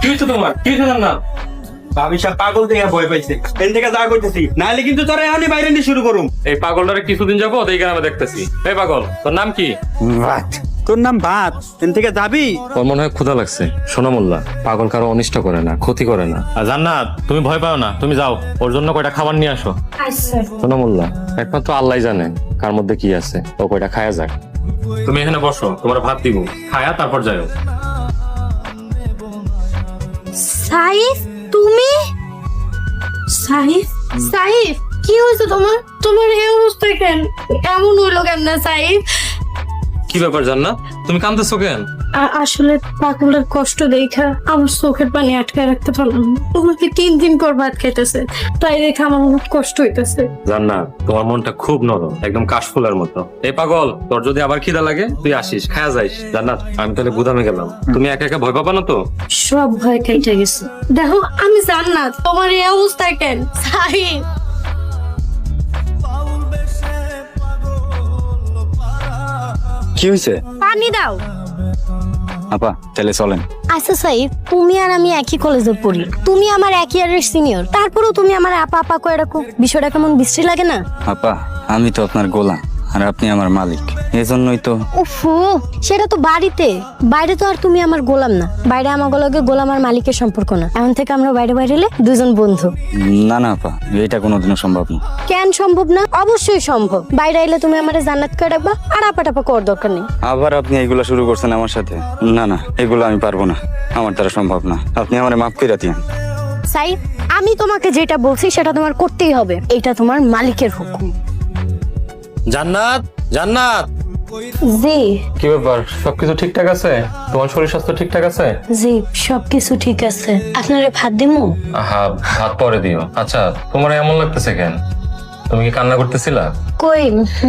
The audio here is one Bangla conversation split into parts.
কি হচ্ছে তোমার? কি হচ্ছে জান্নাত? ভাবি সাহেব পাগল থেকে ভয় পাইছে, এখান থেকে যা করতেছি, নাহলে কিন্তু তোরা এখনই বাইরে নিয়ে শুরু করুম। এই পাগলটারে কিছুদিন যাবো এই গ্রামে দেখতেছি। এই পাগল, তোর নাম কি? ভাত, তোর নাম ভাত, এখান থেকে যাবি? ওর মনে হয় ক্ষুধা লাগছে। সোনা মোল্লা, পাগল কারো অনিষ্ট করে না, ক্ষতি করে না। আর জান্নাত, তুমি ভয় পাও না, তুমি যাও, ওর জন্য কয়টা খাবার নিয়ে আসো। সোনা মোল্লা, একমাত্র আল্লাহ জানে কার মধ্যে কি আছে, ও কয়টা খায়া যাক। তুমি এখানে বসো, তোমার ভাত দিব, খায়া তারপর যাও। সাইফ, তুমি? সাইফ, সাইফ, কি হয়েছে তোমার? তোমার এই অবস্থা কেন? এমন হইলো কেন না সাইফ? কি ব্যাপার জান্নাত, তুমি কাঁদতেছো কেন? আসলে পাগলের কষ্ট দেখা আমার চোখের পানি আটকে রাখতে পারলাম না। তোমাকে 3 দিন পর ভাত খাইতেছে, তাই দেখে আমার অনেক কষ্ট হইতেছে। জান্নাত, তোমার মনটা খুব নরম, একদম কাশফুলের মতো। এই পাগল, তোর যদি আবার খিদা লাগে তুই আসিস, খায়া যাইস। জান্নাত, আমি তাহলে গুদামে গেলাম, তুমি একা একা ভয় পাবা না তো? সব ভয় কেটে গেছে। দেখো আমি জান্নাত, তোমার এই অবস্থা কেন? সাইফ, কি হয়েছে পানি দাও। আপা? তাহলে চলেন। আচ্ছা সাইফ, তুমি আর আমি একই কলেজে পড়ি, তুমি আমার এক ইয়ারের সিনিয়র, তারপরেও তুমি আমার আপা আপা করে রাখো, বিষয়টা কেমন বিশ্রী লাগে না? আপা, আমি তো আপনার গোলাম আর আপনি আমার মালিক, এজন্যই তো। উফু, সেটা তো বাড়িতে, বাইরে তো আর তুমি আমার গোলাম না। বাইরে আমার গোলাম আর মালিকের সম্পর্ক না, এখন থেকে আমরা বাইরে বাইরে এলে দুজন বন্ধু। না না আপা, এটা কোনোদিনও সম্ভব না। কেন সম্ভব না? অবশ্যই সম্ভব। বাইরে এলে তুমি আমার জান্নাত করে রাখবা, আর আপা টাপা করার দরকার নেই। আবার আপনি এগুলা শুরু করছেন আমার সাথে? না না, এগুলো আমি পারবো না, আমার দ্বারা সম্ভব না। আপনি আমার মাফ করে দিন। সাইফ, আমি তোমাকে যেটা বলছি সেটা তোমার করতেই হবে, এটা তোমার মালিকের হুকুম। জান্নাত, জান্নাত, জি কি ব্যাপার, সবকিছু ঠিকঠাক আছে? তোমার শরীর স্বাস্থ্য ঠিকঠাক আছে? জি, সবকিছু ঠিক আছে। আপনারে ভাত দিমু? হ্যাঁ, ভাত পরে দিও। আচ্ছা, তোমার এমন লাগতেছে কেন? তুমি কি কান্না করতেছিলা? কই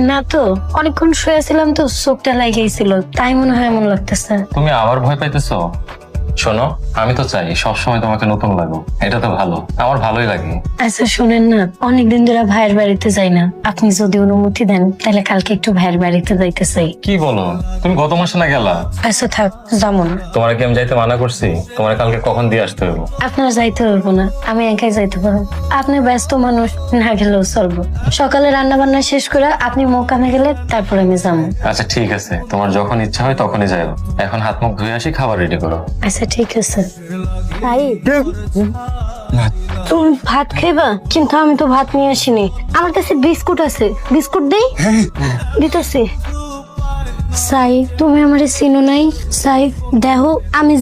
না তো, অনেকক্ষণ শুয়েছিলাম তো, চোখটা লাগিয়েছিল, তাই মনে হয় এমন লাগতেছে। তুমি আবার ভয় পাইতেছো? শোনো, আমি তো চাই সবসময় তোমাকে নতুন লাগো, এটা তো ভালো, আমার ভালোই লাগে। আচ্ছা শুনেন না, অনেকদিন ধরে ভাইয়ের বাড়িতে যাই না, আপনি যদি অনুমতি দেন তাহলে কালকে একটু ভাইয়ের বাড়িতে যাইতে চাই। কি বলো, তুমি গত মাসে না গেলা? আচ্ছা থাক, যাবো না। তোমার কি আমি যাইতে মানা করছি? তোমার কালকে কখন দিয়ে আসতে হবে? আপনার যাইতে হইব না, আমি একাই যাইতে পারবো। আপনি ব্যস্ত মানুষ, না গেলেও চলবো। সকালে রান্না বান্না শেষ করে আপনি মোকামে গেলে তারপর আমি যাবো। আচ্ছা ঠিক আছে, তোমার যখন ইচ্ছা হয় তখনই যাও। এখন হাত মুখ ধুয়ে আসি, খাবার রেডি করো। আচ্ছা ঠিক আছে। তাই তুমি ভাত খাইবা? কিন্তু আমি তো ভাত নিয়ে আসিনি, আমার কাছে বিস্কুট আছে, বিস্কুট দেই? দিতেছি। সাই, তুমি আমারে চিনো নাই? সাই দেখো, আমি